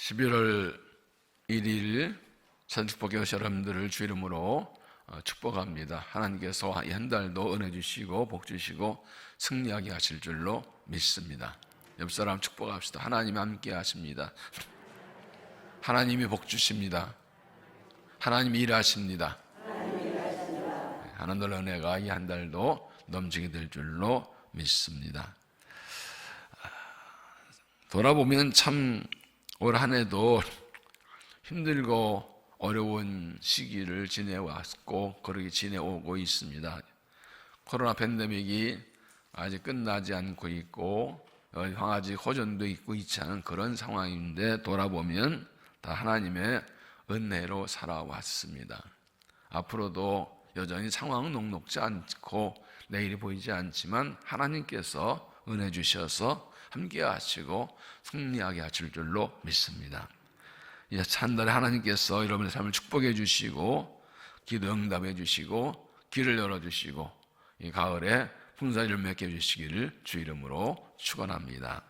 11월 1일 산축복교 여러분들을 주 이름으로 축복합니다. 하나님께서 이 한 달도 은혜 주시고 복 주시고 승리하게 하실 줄로 믿습니다. 옆 사람 축복합시다. 하나님이 함께 하십니다. 하나님이 복 주십니다. 하나님이 일하십니다. 하나님의 은혜가 이 한 달도 넘치게 될 줄로 믿습니다. 돌아보면 참 올 한 해도 힘들고 어려운 시기를 지내왔고 그렇게 지내오고 있습니다. 코로나 팬데믹이 아직 끝나지 않고 있고 아직 호전도 있고 있지 않은 그런 상황인데 돌아보면 다 하나님의 은혜로 살아왔습니다. 앞으로도 여전히 상황은 녹록지 않고 내일이 보이지 않지만 하나님께서 은혜 주셔서 함께 하시고 승리하게 하실 줄로 믿습니다. 이 한 달에 하나님께서 여러분의 삶을 축복해 주시고 기도 응답해 주시고 길을 열어주시고 이 가을에 풍성을 맺게 해주시기를 주 이름으로 축원합니다.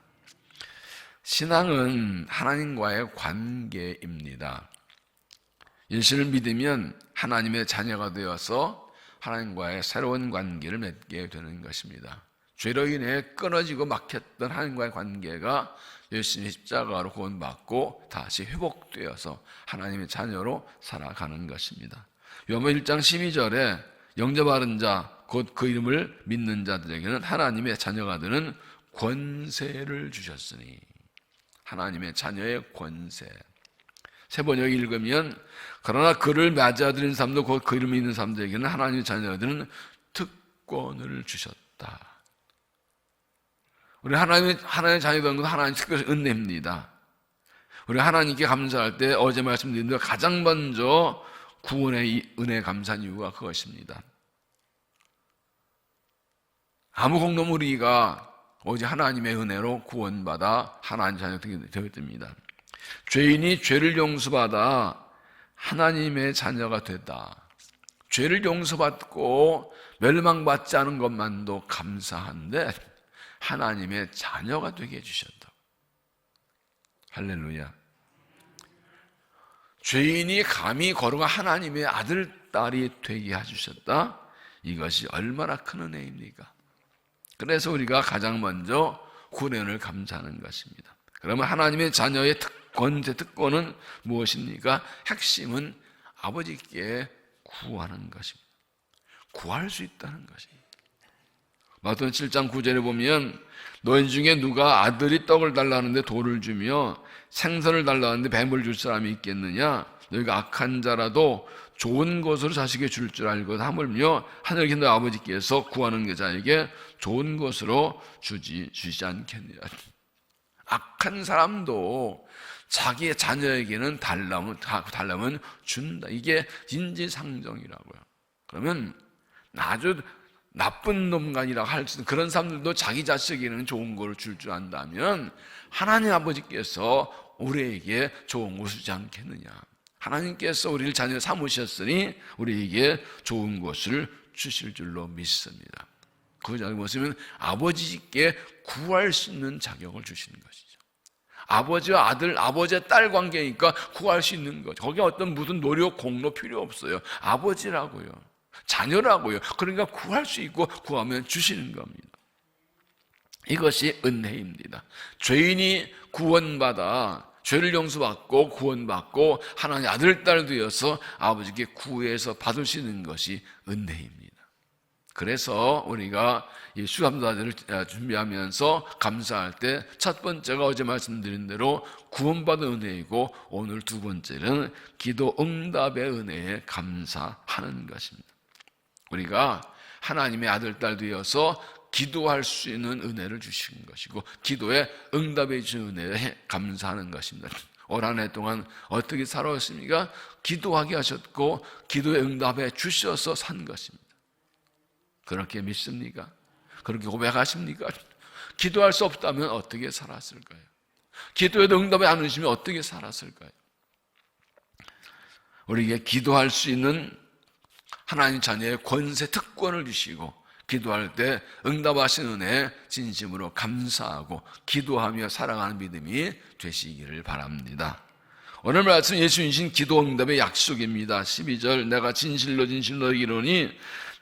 신앙은 하나님과의 관계입니다. 예수를 믿으면 하나님의 자녀가 되어서 하나님과의 새로운 관계를 맺게 되는 것입니다. 죄로 인해 끊어지고 막혔던 하나님과의 관계가 예수님의 십자가로 구원받고 다시 회복되어서 하나님의 자녀로 살아가는 것입니다. 요한복음 1장 12절에 영접하는 자 곧 그 이름을 믿는 자들에게는 하나님의 자녀가 되는 권세를 주셨으니, 하나님의 자녀의 권세. 새 번역을 읽으면 그러나 그를 맞아들인 사람도 곧 그 이름을 믿는 사람들에게는 하나님의 자녀가 되는 특권을 주셨다. 우리 하나님의 자녀가 되는 건 하나님의 특별한 은혜입니다. 우리 하나님께 감사할 때 어제 말씀드린 대로 가장 먼저 구원의 은혜에 감사한 이유가 그것입니다. 아무 공로무 우리가 오직 하나님의 은혜로 구원받아 하나님 자녀가 되었습니다. 죄인이 죄를 용서받아 하나님의 자녀가 됐다. 죄를 용서받고 멸망받지 않은 것만도 감사한데 하나님의 자녀가 되게 해주셨다. 할렐루야. 죄인이 감히 걸어가 하나님의 아들, 딸이 되게 해주셨다. 이것이 얼마나 큰 은혜입니까? 그래서 우리가 가장 먼저 구원을 감사하는 것입니다. 그러면 하나님의 자녀의 특권은 무엇입니까? 핵심은 아버지께 구하는 것입니다. 구할 수 있다는 것입니다. 마태복음 7장 9절에 보면 너희 중에 누가 아들이 떡을 달라는데 돌을 주며 생선을 달라는데 뱀을 줄 사람이 있겠느냐? 너희가 악한 자라도 좋은 것으로 자식에게 줄 줄 알고 하물며 하늘에 계신 너희 아버지께서 구하는 자에게 좋은 것으로 주지 않겠느냐? 악한 사람도 자기의 자녀에게는 달라면 준다. 이게 인지상정이라고요. 그러면 아주 나쁜 놈가 아니라 할 수 있는 그런 사람들도 자기 자식에게는 좋은 걸 줄 줄 안다면 하나님 아버지께서 우리에게 좋은 것을 주지 않겠느냐. 하나님께서 우리를 자녀 삼으셨으니 우리에게 좋은 것을 주실 줄로 믿습니다. 그 자격이 무엇이면 아버지께 구할 수 있는 자격을 주시는 것이죠. 아버지와 아들, 아버지와 딸 관계니까 구할 수 있는 거죠. 거기에 어떤 무슨 노력, 공로 필요 없어요. 아버지라고요. 자녀라고요. 그러니까 구할 수 있고 구하면 주시는 겁니다. 이것이 은혜입니다. 죄인이 구원받아 죄를 용서받고 구원받고 하나님 아들, 딸 되어서 아버지께 구해서 받을 수 있는 것이 은혜입니다. 그래서 우리가 이 수감자들을 준비하면서 감사할 때 첫 번째가 어제 말씀드린 대로 구원받은 은혜이고 오늘 두 번째는 기도 응답의 은혜에 감사하는 것입니다. 우리가 하나님의 아들, 딸 되어서 기도할 수 있는 은혜를 주신 것이고 기도에 응답해 주신 은혜에 감사하는 것입니다. 올 한 해 동안 어떻게 살아왔습니까? 기도하게 하셨고 기도에 응답해 주셔서 산 것입니다. 그렇게 믿습니까? 그렇게 고백하십니까? 기도할 수 없다면 어떻게 살았을까요? 기도에도 응답이 안 오시면 어떻게 살았을까요? 우리에게 기도할 수 있는 하나님 자녀의 권세 특권을 주시고 기도할 때 응답하시는 은혜 진심으로 감사하고 기도하며 살아가는 믿음이 되시기를 바랍니다. 오늘 말씀 예수 주신 기도 응답의 약속입니다. 12절 내가 진실로 이르노니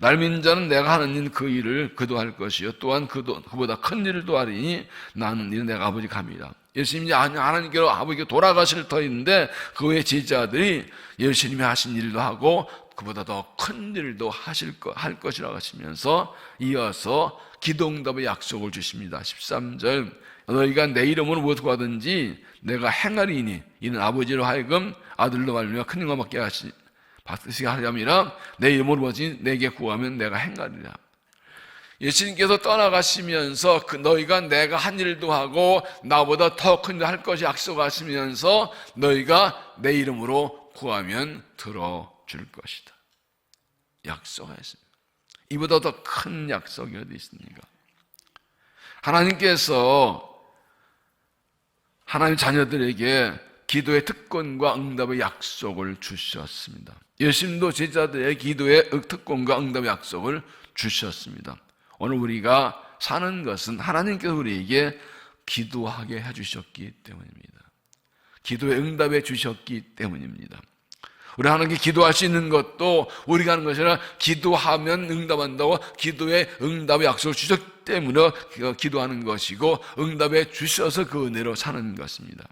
날 믿는 자는 내가 하는 일 그 일을 그도 할 것이요 또한 그보다 큰 일을 또 하리니 나는 이는 내가 아버지 감이라. 예수님이 하나님께로 아버지께 돌아가실 터인데 그 외 제자들이 예수님이 하신 일도 하고 그보다 더 큰 일도 할 것이라고 하시면서 이어서 기도 응답의 약속을 주십니다. 13절 너희가 내 이름으로 무엇을 구하든지 내가 행하리니 이는 아버지로 하여금 아들로 말미암아 큰 영광 받게 받으시게 하려니라. 내 이름으로 무엇이 내게 구하면 내가 행하리라. 예수님께서 떠나가시면서 너희가 내가 한 일도 하고 나보다 더 큰 일 할 것이 약속하시면서 너희가 내 이름으로 구하면 들어줄 것이다. 약속하셨습니다. 이보다 더 큰 약속이 어디 있습니까? 하나님께서 하나님 자녀들에게 기도의 특권과 응답의 약속을 주셨습니다. 예수님도 제자들의 기도의 특권과 응답의 약속을 주셨습니다. 오늘 우리가 사는 것은 하나님께서 우리에게 기도하게 해주셨기 때문입니다. 기도의 응답해 주셨기 때문입니다. 우리 하나님께 기도할 수 있는 것도 우리가 하는 것이 아니라 기도하면 응답한다고 기도의 응답의 약속을 주셨기 때문에 기도하는 것이고 응답해 주셔서 그 은혜로 사는 것입니다.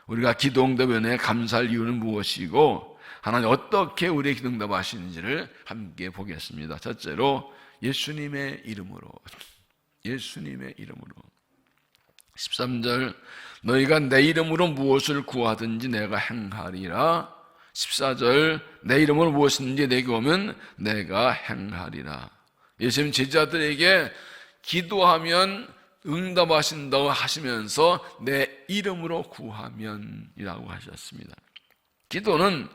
우리가 기도 응답의 은혜에 감사할 이유는 무엇이고 하나님 어떻게 우리의 기도 응답하시는지를 함께 보겠습니다. 첫째로 예수님의 이름으로 13절 너희가 내 이름으로 무엇을 구하든지 내가 행하리라. 14절 내 이름으로 무엇이든지 내게 오면 내가 행하리라. 예수님 제자들에게 기도하면 응답하신다고 하시면서 내 이름으로 구하면이라고 하셨습니다. 기도는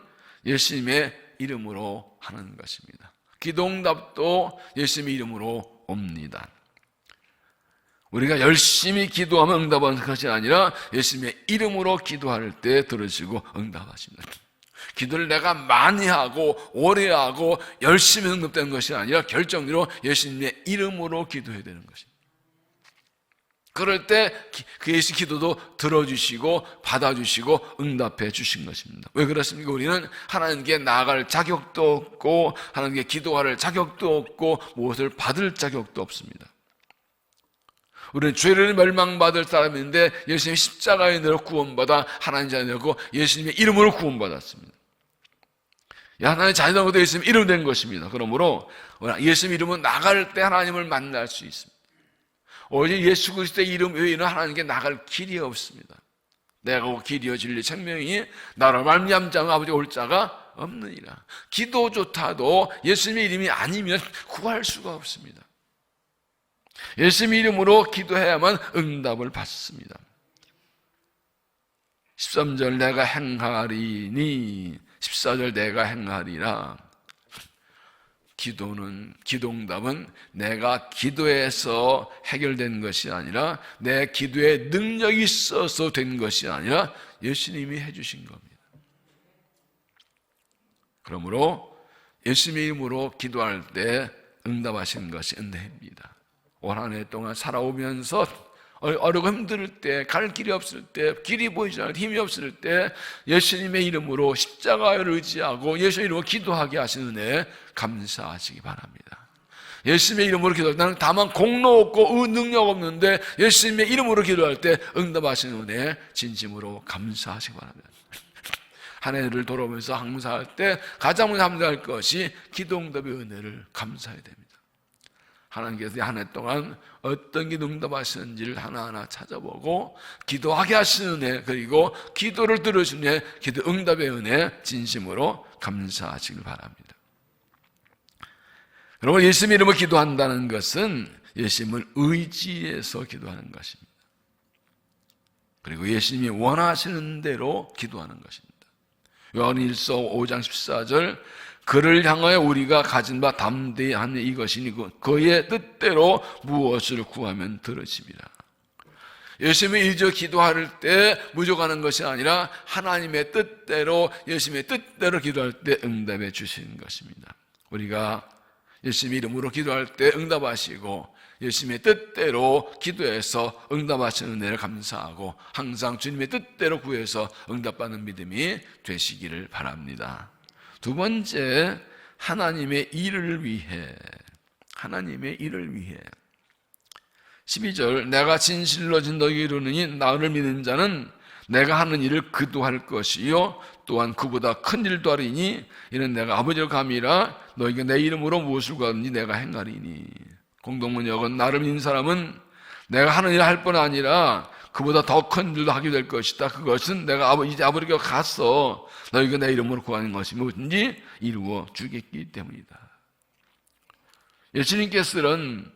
예수님의 이름으로 하는 것입니다. 기도응답도 예수님의 이름으로 옵니다. 우리가 열심히 기도하면 응답하는 것이 아니라 예수님의 이름으로 기도할 때 들으시고 응답하십니다. 기도를 내가 많이 하고 오래 하고 열심히 응답되는 것이 아니라 결정적으로 예수님의 이름으로 기도해야 되는 것입니다. 그럴 때 그 예수 기도도 들어주시고 받아주시고 응답해 주신 것입니다. 왜 그렇습니까? 우리는 하나님께 나아갈 자격도 없고 하나님께 기도할 자격도 없고 무엇을 받을 자격도 없습니다. 우리는 죄를 멸망받을 사람인데 예수님이 십자가의 은혜로 구원받아 하나님 자녀고 예수님의 이름으로 구원받았습니다. 하나님의 자녀가 예수님 이름 된 것입니다. 그러므로 예수님 이름은 나갈 때 하나님을 만날 수 있습니다. 오직 예수 그리스도의 이름 외에는 하나님께 나갈 길이 없습니다. 내가 길이요 진리 생명이 나로 말미암은 자가 아버지가 올 자가 없느니라. 기도조차도 예수님의 이름이 아니면 구할 수가 없습니다. 예수님의 이름으로 기도해야만 응답을 받습니다. 13절 내가 행하리니 14절 내가 행하리라. 기도응답은 내가 기도해서 해결된 것이 아니라 내 기도에 능력이 있어서 된 것이 아니라 예수님이 해주신 겁니다. 그러므로 예수님의 이름으로 기도할 때 응답하시는 것이 은혜입니다. 올 한 해 동안 살아오면서 어렵고 힘들 때, 갈 길이 없을 때, 길이 보이지 않을 때, 힘이 없을 때 예수님의 이름으로 십자가를 의지하고 예수님의 이름으로 기도하게 하시는 은혜 감사하시기 바랍니다. 예수님의 이름으로 기도할 때 나는 다만 공로 없고 능력 없는데 예수님의 이름으로 기도할 때 응답하시는 은혜 진심으로 감사하시기 바랍니다. 한 해를 돌아오면서 항상할 때 가장 먼저 감사할 것이 기도 응답의 은혜를 감사해야 됩니다. 하나님께서 한 해 동안 어떤 기도 응답하시는지를 하나하나 찾아보고 기도하게 하시는 은혜 그리고 기도를 들으시는 은혜 기도 응답의 은혜 진심으로 감사하시길 바랍니다. 여러분 예수님 이름으로 기도한다는 것은 예수님을 의지해서 기도하는 것입니다. 그리고 예수님이 원하시는 대로 기도하는 것입니다. 요한일서 5장 14절 그를 향하여 우리가 가진 바 담대히 하는 이것이니 그의 뜻대로 무엇을 구하면 들으심이라. 예수님의 일조 기도할 때 무조건하는 것이 아니라 하나님의 뜻대로 예수님의 뜻대로 기도할 때 응답해 주시는 것입니다. 우리가 예수님의 이름으로 기도할 때 응답하시고 예수님의 뜻대로 기도해서 응답하시는 은혜를 감사하고 항상 주님의 뜻대로 구해서 응답받는 믿음이 되시기를 바랍니다. 두 번째, 하나님의 일을 위해. 하나님의 일을 위해. 12절, 내가 진실로 너희에게 이르노니 나를 믿는 자는 내가 하는 일을 그도 할 것이요 또한 그보다 큰 일도 하리니 이는 내가 아버지를 감이라 너희가 내 이름으로 무엇을 구하든지 내가 행하리니. 공동문역은 나를 믿는 사람은 내가 하는 일을 할 뿐 아니라 그보다 더 큰 일도 하게 될 것이다. 그것은 내가 이제 아버지께 가서 너희가 내 이름으로 구하는 것이 무엇인지 이루어 주겠기 때문이다. 예수님께서는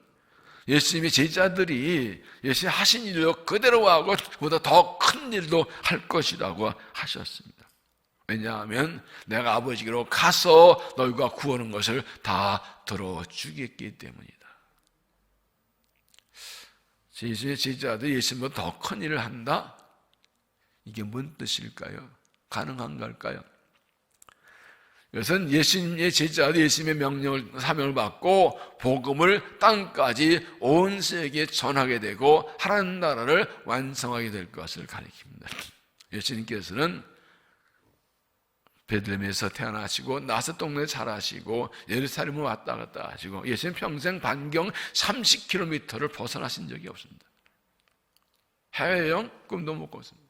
예수님의 제자들이 예수님 하신 일을 그대로 하고 그보다 더 큰 일도 할 것이라고 하셨습니다. 왜냐하면 내가 아버지께로 가서 너희가 구하는 것을 다 들어주겠기 때문이다. 예수님의 제자들이 예수님보다 더 큰 일을 한다? 이게 뭔 뜻일까요? 가능한 걸까요? 이것은 예수님의 제자들이 예수님의 명령을, 사명을 받고 복음을 땅까지 온 세계에 전하게 되고 하나님 나라를 완성하게 될 것을 가리킵니다. 예수님께서는 베들레헴에서 태어나시고 나사 동네에 자라시고 예루살렘을 왔다 갔다 하시고 예수님 평생 반경 30km를 벗어나신 적이 없습니다. 해외여행 꿈도 못 꿨습니다.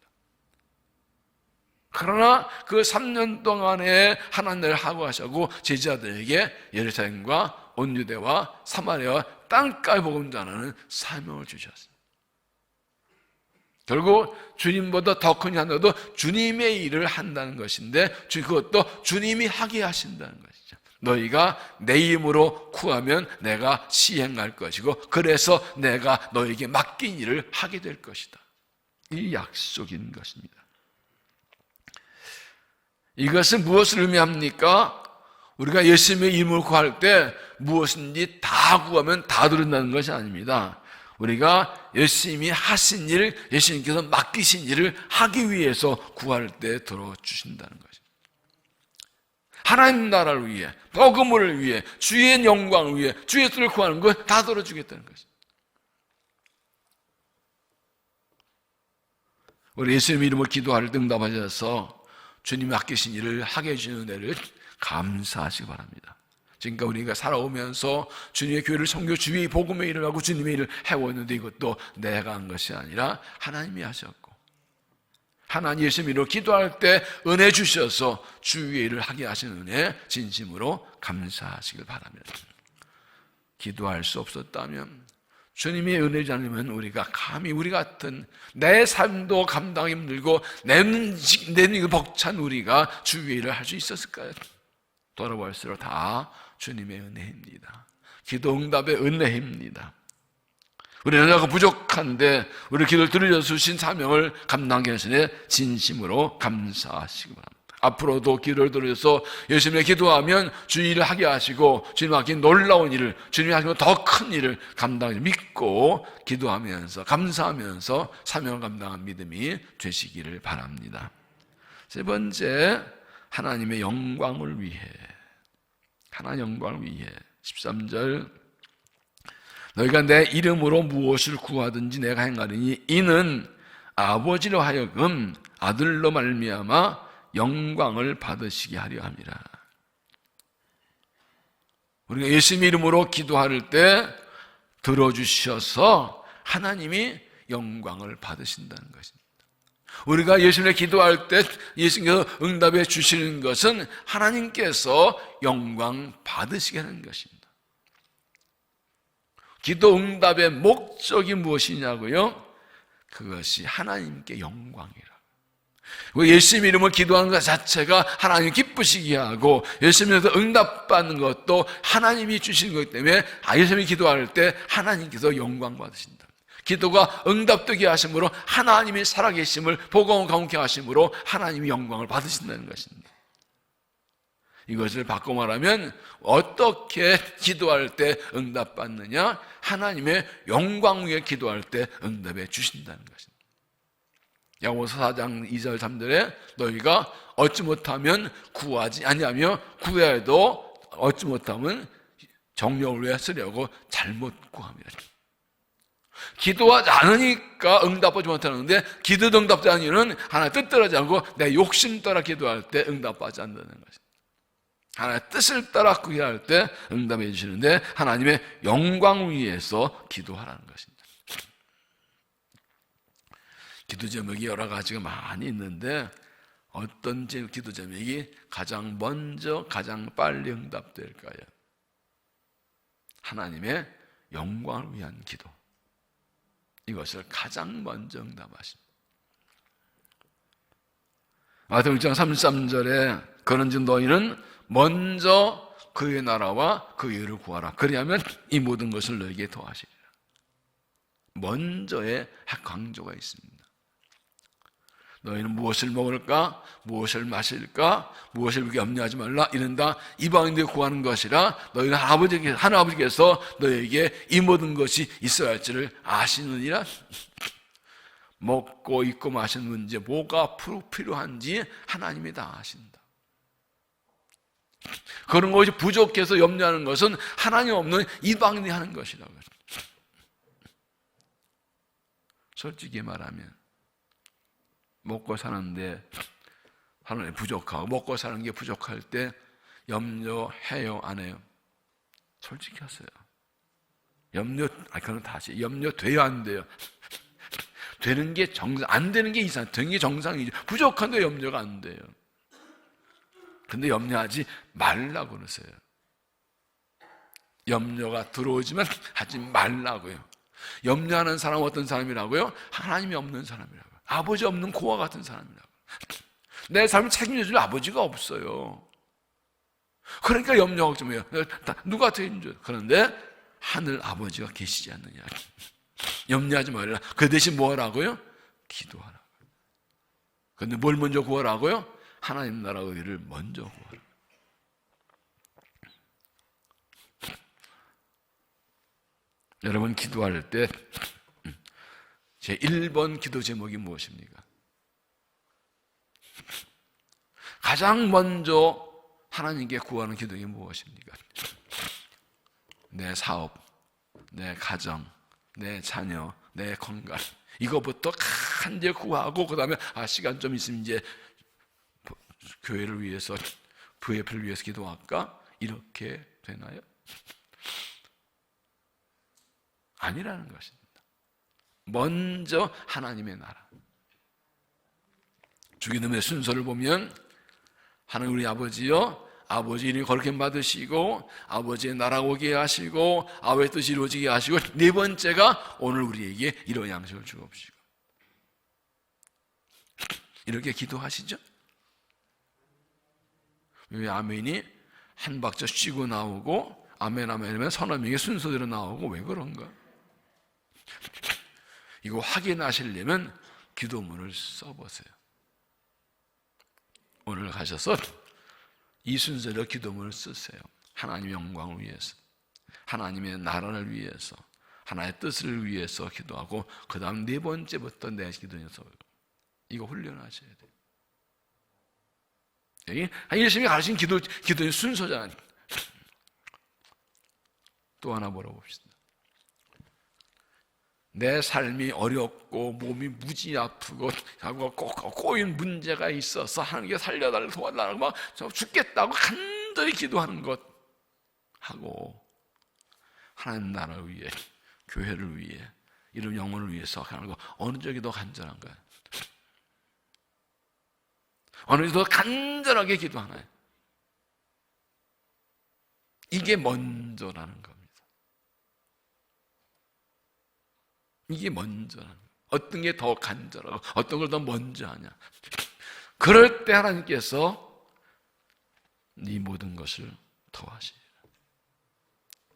그러나 그 3년 동안에 하나님을 하고 하시고 제자들에게 예루살렘과 온 유대와 사마리아와 땅까지 복음 전하는 사명을 주셨습니다. 결국 주님보다 더 큰 하나도 주님의 일을 한다는 것인데 그것도 주님이 하게 하신다는 것이죠. 너희가 내 이름으로 구하면 내가 시행할 것이고 그래서 내가 너에게 맡긴 일을 하게 될 것이다. 이 약속인 것입니다. 이것은 무엇을 의미합니까? 우리가 예수님의 이름을 구할 때 무엇인지 다 구하면 다 들은다는 것이 아닙니다. 우리가 예수님이 하신 일, 예수님께서 맡기신 일을 하기 위해서 구할 때 들어주신다는 것입니다. 하나님 나라를 위해, 복음을 위해, 주의 영광을 위해, 주의 뜻을 구하는 것 다 들어주겠다는 것입니다. 우리 예수님 이름으로 기도할 때 응답하셔서 주님이 맡기신 일을 하게 해주는 은혜를 감사하시기 바랍니다. 지금까지 우리가 살아오면서 주님의 교회를 섬겨 주의 복음의 일을 하고 주님의 일을 해왔는데 이것도 내가 한 것이 아니라 하나님이 하셨고 하나님 예수님 이름으로 기도할 때 은혜 주셔서 주의 일을 하게 하시는 은혜 진심으로 감사하시길 바랍니다. 기도할 수 없었다면 주님의 은혜지 않으면 우리가 감히 우리 같은 내 삶도 감당하기 힘들고 내 눈이 벅찬 우리가 주의 일을 할 수 있었을까요? 돌아볼수록 다 주님의 은혜입니다. 기도 응답의 은혜입니다. 우리는 내가 부족한데 우리 기도를 들려주신 사명을 감당하게 하시니 진심으로 감사하시기 바랍니다. 앞으로도 기도를 들어서 예수님의 기도하면 주의 일을 하게 하시고 주님 맡긴 놀라운 일을 주님이 하시고 더 큰 일을 감당하지 믿고 기도하면서 감사하면서 사명을 감당한 믿음이 되시기를 바랍니다. 세 번째, 하나님의 영광을 위해. 하나님의 영광을 위해. 13절 너희가 내 이름으로 무엇을 구하든지 내가 행하리니 이는 아버지로 하여금 아들로 말미암아 영광을 받으시게 하려 함이라. 우리가 예수님 이름으로 기도할 때 들어주셔서 하나님이 영광을 받으신다는 것입니다. 우리가 예수님을 기도할 때 예수님께서 응답해 주시는 것은 하나님께서 영광 받으시게 하는 것입니다. 기도 응답의 목적이 무엇이냐고요? 그것이 하나님께 영광이라. 예수님 이름을 기도하는 것 자체가 하나님 기쁘시게 하고 예수님에서 응답받는 것도 하나님이 주시는 것 때문에 예수님이 기도할 때 하나님께서 영광 받으신다. 기도가 응답되게 하심으로 하나님이 살아계심을 복음을 가운데 하심으로 하나님이 영광을 받으신다는 것입니다. 이것을 바꿔 말하면 어떻게 기도할 때 응답받느냐? 하나님의 영광 위에 기도할 때 응답해 주신다는 것입니다. 야고보서 4장 2절 3절에 너희가 얻지 못하면 구하지 아니하며 구해도 얻지 못하면 정력을 위해 쓰려고 잘못 구합니다. 기도하지 않으니까 응답하지 못하는데, 기도도 응답하지 않는 이유는 하나의 뜻대로 하지 않고 내 욕심 따라 기도할 때 응답하지 않는다는 것입니다. 하나의 뜻을 따라 구할 때 응답해 주시는데, 하나님의 영광을 위해서 기도하라는 것입니다. 기도 제목이 여러 가지가 많이 있는데, 어떤 기도 제목이 가장 먼저 가장 빨리 응답될까요? 하나님의 영광을 위한 기도, 이것을 가장 먼저 응답하십니다. 마태복음 6장 33절에 그런즉 너희는 먼저 그의 나라와 그의 의를 구하라. 그리하면 이 모든 것을 너희에게 더하시리라. 먼저의 강조가 있습니다. 너희는 무엇을 먹을까? 무엇을 마실까? 무엇을 그렇게 염려하지 말라. 이른다 이방인들이 구하는 것이라. 너희는 하나님께서 너희에게 이 모든 것이 있어야 할지를 아시느니라. 먹고 입고 마시는 문제, 뭐가 필요한지 하나님이 다 아신다. 그런 것이 부족해서 염려하는 것은 하나님 없는 이방인이 하는 것이라고. 솔직히 말하면 먹고 사는데 하나님 부족하고, 먹고 사는 게 부족할 때 염려해요, 안 해요? 솔직히 하세요. 그건 다시 염려돼요, 안 돼요? 되는 게 정상, 안 되는 게 이상, 되는 게 정상이죠. 부족한데 염려가 안 돼요. 근데 염려하지 말라고 그러세요. 염려가 들어오지만 하지 말라고요. 염려하는 사람은 어떤 사람이라고요? 하나님이 없는 사람이라고요. 아버지 없는 고아 같은 사람이라고요. 내 삶을 책임져줄 아버지가 없어요. 그러니까 염려 걱정해요. 누가 책임져? 그런데 하늘 아버지가 계시지 않느냐. 염려하지 말라. 그 대신 뭐 하라고요? 기도하라고요. 그런데 뭘 먼저 구하라고요? 하나님 나라 의를 먼저 구하라. 여러분, 기도할 때 제 1번 기도 제목이 무엇입니까? 가장 먼저 하나님께 구하는 기도가 무엇입니까? 내 사업, 내 가정, 내 자녀, 내 건강, 이거부터 간절히 구하고, 그 다음에 시간 좀 있으면 이제 교회를 위해서, VF를 위해서 기도할까? 이렇게 되나요? 아니라는 것입니다. 먼저 하나님의 나라. 주기도문의 순서를 보면 하나님 우리 아버지여, 아버지 이름이 거룩히 받으시고 아버지의 나라가 오게 하시고 아버지의 뜻이 이루어지게 하시고, 네 번째가 오늘 우리에게 이런 양식을 주옵시고. 이렇게 기도하시죠? 왜 아멘이 한 박자 쉬고 나오고 아멘 아멘 하면 서너 명의 순서대로 나오고, 왜 그런가? 이거 확인하시려면 기도문을 써보세요. 오늘 가셔서 이 순서로 기도문을 쓰세요. 하나님의 영광을 위해서, 하나님의 나라를 위해서, 하나의 뜻을 위해서 기도하고, 그 다음 네 번째부터 내 기도에서 이거 훈련하셔야 돼요. 여기 예수님이 가르친 기도의 순서잖아요. 또 하나 물어봅시다. 내 삶이 어렵고 몸이 무지 아프고 꼬인 문제가 있어서 하나님께 살려달라고 도와달라고 막 죽겠다고 간절히 기도하는 것 하고, 하나님 나라를 위해, 교회를 위해, 이런 영혼을 위해서 하는 거, 어느 쪽이 더 간절한가요? 어느 쪽이 더 간절하게 기도하나요? 이게 먼저라는 겁니다. 이게 먼저라는 거예요. 어떤 게 더 간절하고 어떤 걸 더 먼저 하냐. 그럴 때 하나님께서 이 모든 것을 더하시리라.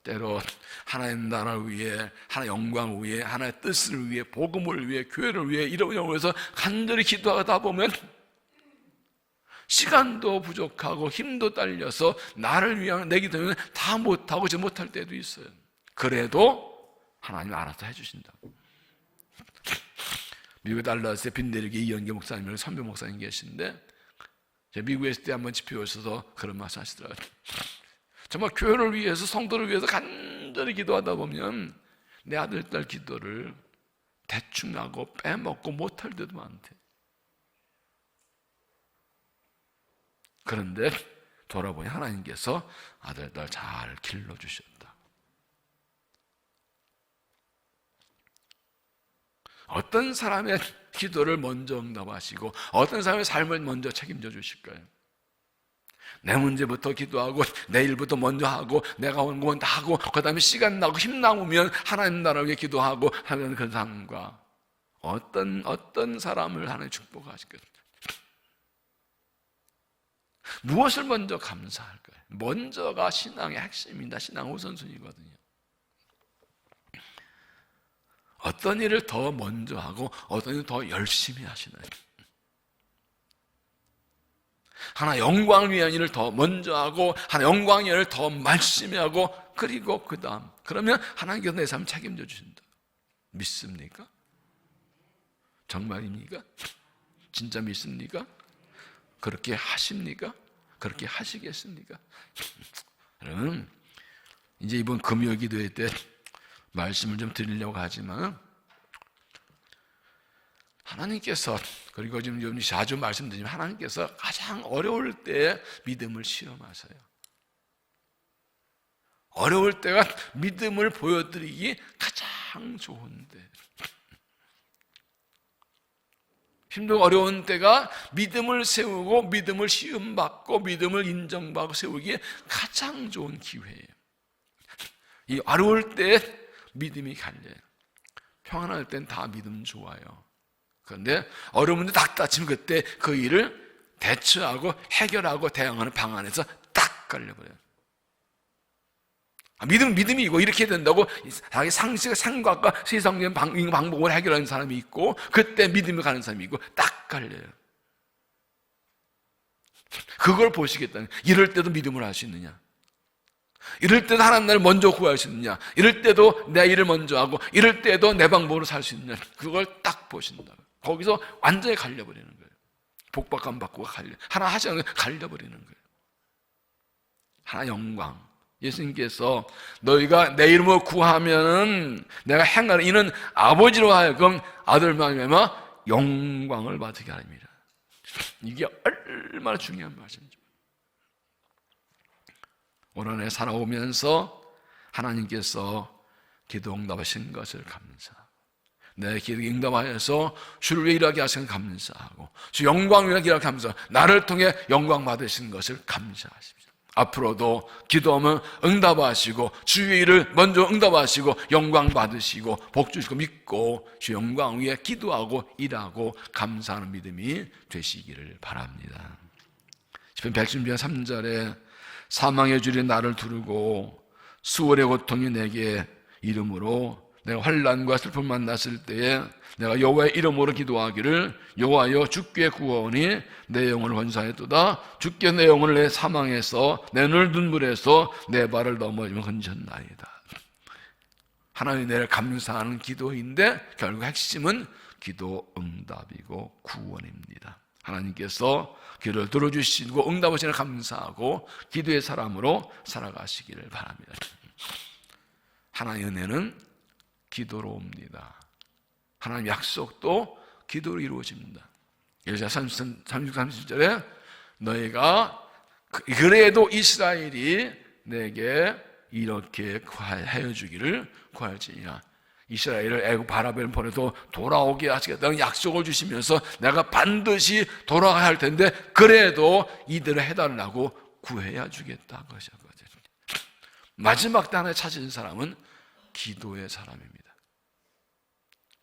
때로 하나님 나라를 위해, 하나의 영광을 위해, 하나의 뜻을 위해, 복음을 위해, 교회를 위해, 이런 영역에서 간절히 기도하다 보면 시간도 부족하고 힘도 딸려서 나를 위한 내 기도는 다 못하고 이제 못할 때도 있어요. 그래도 하나님이 알아서 해주신다고. 미국 달라스에 빈대리게 이연계 목사님이라고 선배 목사님 계신데, 제가 미국에 있을 때 한번 집회 오셔서 그런 말씀 하시더라고요. 정말 교회를 위해서, 성도를 위해서 간절히 기도하다 보면 내 아들, 딸 기도를 대충 하고 빼먹고 못할 때도 많대. 그런데 돌아보니 하나님께서 아들, 딸 잘 길러주셨다. 어떤 사람의 기도를 먼저 응답하시고 어떤 사람의 삶을 먼저 책임져 주실까요? 내 문제부터 기도하고 내 일부터 먼저 하고 내가 온 건 다 하고 그 다음에 시간 나고 힘 남으면 하나님 나라를 위해 기도하고 하는 그 삶과 어떤 사람을 하나님 축복하실까요? 무엇을 먼저 감사할까요? 먼저가 신앙의 핵심입니다. 신앙 우선순위거든요. 어떤 일을 더 먼저 하고 어떤 일을 더 열심히 하시나요? 하나 영광을 위한 일을 더 먼저 하고 하나 영광의 일을 더 열심히 하고 그리고 그 다음 그러면 하나님께서 내 삶을 책임져 주신다. 믿습니까? 정말입니까? 진짜 믿습니까? 그렇게 하십니까? 그렇게 하시겠습니까? 여러분, 이제 이번 금요 기도회 때 말씀을 좀 드리려고 하지만 하나님께서, 그리고 지금 자주 말씀드리지만 하나님께서 가장 어려울 때 믿음을 시험하세요. 어려울 때가 믿음을 보여드리기 가장 좋은데, 힘들고 어려운 때가 믿음을 세우고 믿음을 시험받고 믿음을 인정받고 세우기에 가장 좋은 기회예요. 이 어려울 때 믿음이 갈려요. 평안할 땐 다 믿음 좋아요. 그런데 어려운 문제 딱 닥치면 그때 그 일을 대처하고 해결하고 대응하는 방안에서 딱 갈려버려요. 믿음이 이렇게 된다고 자기 상식과 생각과 세상적인 방법을 해결하는 사람이 있고 그때 믿음이 가는 사람이 있고 딱 갈려요. 그걸 보시겠다는, 이럴 때도 믿음을 할 수 있느냐, 이럴 때도 하나님 나를 먼저 구할 수 있느냐, 이럴 때도 내 일을 먼저 하고 이럴 때도 내 방법으로 살 수 있느냐, 그걸 딱 보신다. 거기서 완전히 갈려버리는 거예요. 복박감 받고 하나 하시는 거 갈려버리는 거예요. 하나 영광. 예수님께서 너희가 내 이름으로 구하면은 내가 행하는 이는 아버지로 하여금 아들만 말미암아 영광을 받게 하리라. 이게 얼마나 중요한 말씀이죠. 올 한 해 살아오면서 하나님께서 기도 응답하신 것을 감사, 내 기도 응답하여서 주를 위해 일하게 하신 감사하고 주 영광을 위해 일하게 감사, 나를 통해 영광 받으신 것을 감사하십시오. 앞으로도 기도하면 응답하시고 주의 일을 먼저 응답하시고 영광 받으시고 복 주시고 믿고 주 영광 위에 기도하고 일하고 감사하는 믿음이 되시기를 바랍니다. 시편 116편 3절에 사망의 줄이 나를 두르고 수월의 고통이 내게 이름으로 내가 환난과 슬픔을 만났을 때에 내가 여호와의 이름으로 기도하기를 여호와여 주께 구하오니 내 영혼을 건사했도다. 주께 내 영혼을 내 사망에서 내 눈을 눈물에서 내 발을 넘어지면 건졌나이다. 하나님의 내를 감사하는 기도인데 결국 핵심은 기도 응답이고 구원입니다. 하나님께서 기도를 들어주시고 응답하시는 감사하고 기도의 사람으로 살아가시기를 바랍니다. 하나님의 은혜는 기도로 옵니다. 하나님 약속도 기도로 이루어집니다. 예수야 36-37절에 너희가 그래도 이스라엘이 내게 이렇게 하여 주기를 구할지니라. 이스라엘을 애굽 바라벨 보내도 돌아오게 하시겠다는 약속을 주시면서 내가 반드시 돌아가야 할 텐데 그래도 이대로 해달라고 구해야 주겠다 그러셨거든요. 마지막 때 하나님 찾으신 사람은 기도의 사람입니다.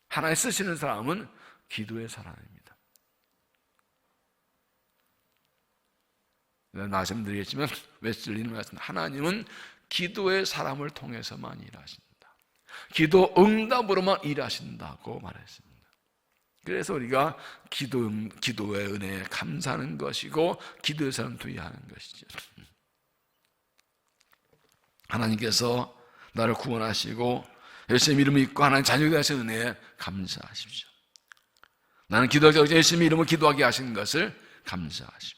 하나님 쓰시는 사람은 기도의 사람입니다. 내가 말씀드리겠지만 웨슬리는 말씀, 하나님은 기도의 사람을 통해서만 일하신다. 기도 응답으로만 일하신다고 말했습니다. 그래서 우리가 기도의 은혜에 감사하는 것이고 기도의 사람 두의하는 것이죠. 하나님께서 나를 구원하시고 예수님 이름을 믿고 하나님 자녀가 하신 은혜에 감사하십시오. 나는 기도하기 예수님 이름을 기도하게 하신 것을 감사하십시오.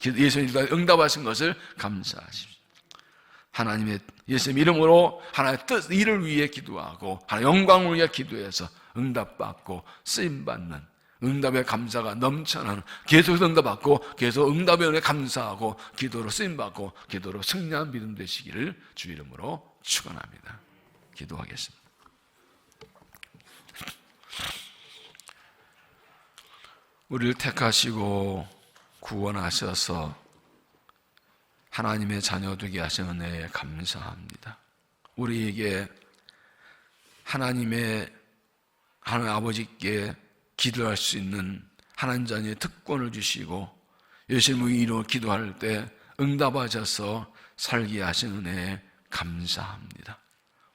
예수님 응답하신 것을 감사하십시오. 하나님의 예수님 이름으로 하나님의 뜻, 일을 위해 기도하고 하나님의 영광을 위해 기도해서 응답받고 쓰임받는, 응답의 감사가 넘쳐나는, 계속 응답받고 계속 응답의 은혜에 감사하고 기도로 쓰임받고 기도로 승리한 믿음 되시기를 주 이름으로 축원합니다. 기도하겠습니다. 우리를 택하시고 구원하셔서 하나님의 자녀 되게 하신 은혜에 감사합니다. 우리에게 하나님 아버지께 기도할 수 있는 하나님 자녀의 특권을 주시고 예수님의 이름으로 기도할 때 응답하셔서 살게 하신 은혜에 감사합니다.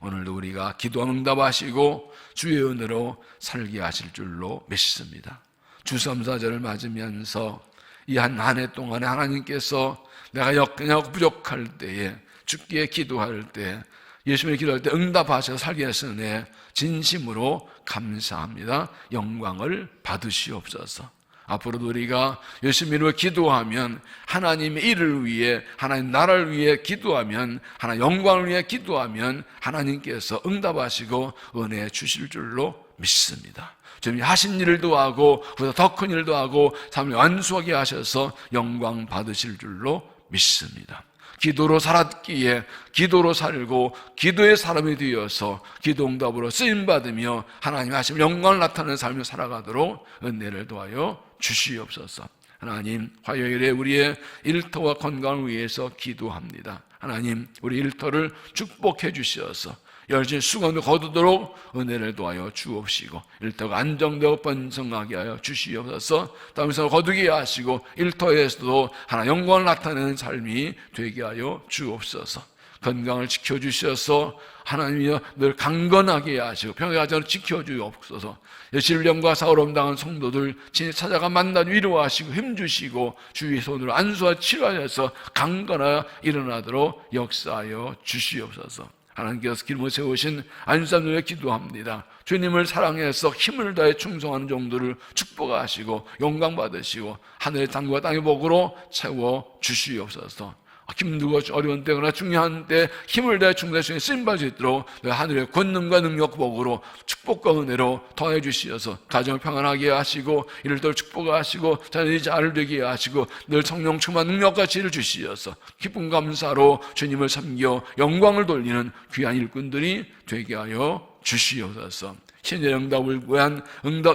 오늘도 우리가 기도하면 응답하시고 주의 은혜로 살게 하실 줄로 믿습니다. 주섬사절을 맞으면서 이 한 해 동안에 하나님께서 내가 역력 부족할 때에 주께 기도할 때 예수님의 기도할 때 응답하셔서 살게 하신 은혜 진심으로 감사합니다. 영광을 받으시옵소서. 앞으로도 우리가 예수님 이름으로 기도하면 하나님의 일을 위해, 하나님 나라를 위해 기도하면, 하나님 영광을 위해 기도하면 하나님께서 응답하시고 은혜 주실 줄로 믿습니다. 주님이 하신 일도 하고 그보다 더 큰 일도 하고 삶을 완수하게 하셔서 영광 받으실 줄로 믿습니다. 기도로 살았기에 기도로 살고 기도의 사람이 되어서 기도 응답으로 쓰임받으며 하나님 하신 영광을 나타내는 삶을 살아가도록 은혜를 도하여 주시옵소서. 하나님, 화요일에 우리의 일터와 건강을 위해서 기도합니다. 하나님, 우리 일터를 축복해 주셔서 열심히 수건을 거두도록 은혜를 도하여 주옵시고 일터가 안정되고 번성하게 하여 주시옵소서. 땅에서 거두게 하시고 일터에서도 하나 영광을 나타내는 삶이 되게 하여 주옵소서. 건강을 지켜주셔서 하나님이여 늘 강건하게 하시고 평화를 지켜주옵소서. 신령과 사오름 당한 성도들 진히 찾아가 만나 위로하시고 힘주시고 주의 손으로 안수와 치료하여서 강건하여 일어나도록 역사하여 주시옵소서. 하나님께서 기름을 세우신 안수함을 기도합니다. 주님을 사랑해서 힘을 다해 충성하는 종들을 축복하시고 영광 받으시고 하늘의 땅과 땅의 복으로 채워 주시옵소서. 힘들고 어려운 때거나 중요한 때 힘을 다해 충성하시는 쓰임받을 수 있도록 하늘의 권능과 능력 복으로 축복과 은혜로 더해 주시어서 가정을 평안하게 하시고 이를 축복하시고 자녀들이 잘 되게 하시고 늘 성령 충만 능력과 지혜를 주시어서 기쁨 감사로 주님을 섬겨 영광을 돌리는 귀한 일꾼들이 되게 하여 주시옵소서. 신의 응답을 구한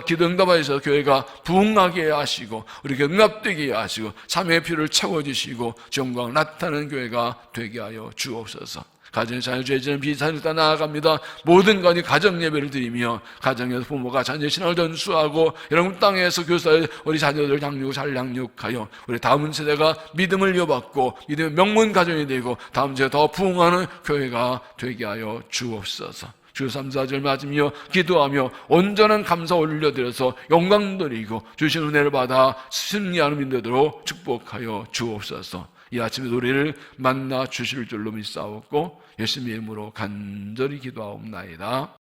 기도 응답하셔서 교회가 부흥하게 하시고 우리 교회 응답되게 하시고 참회의 피를 채워주시고 영광을 나타내는 교회가 되게 하여 주옵소서. 가정의 자녀 죄지는 비사를 따라 나아갑니다. 모든 건이 가정 예배를 드리며 가정에서 부모가 자녀의 신앙을 전수하고 여러분 땅에서 교사의 우리 자녀들 양육 잘 양육하여 우리 다음 세대가 믿음을 이어받고 믿음의 명문 가정이 되고 다음 세대 더 부흥하는 교회가 되게 하여 주옵소서. 주 3, 4절 맞으며 기도하며 온전한 감사 올려드려서 영광 드리고 주신 은혜를 받아 승리하는 믿음으로 축복하여 주옵소서. 이 아침에 우리를 만나 주실 줄로 믿사옵고 예수님의 이름으로 간절히 기도하옵나이다.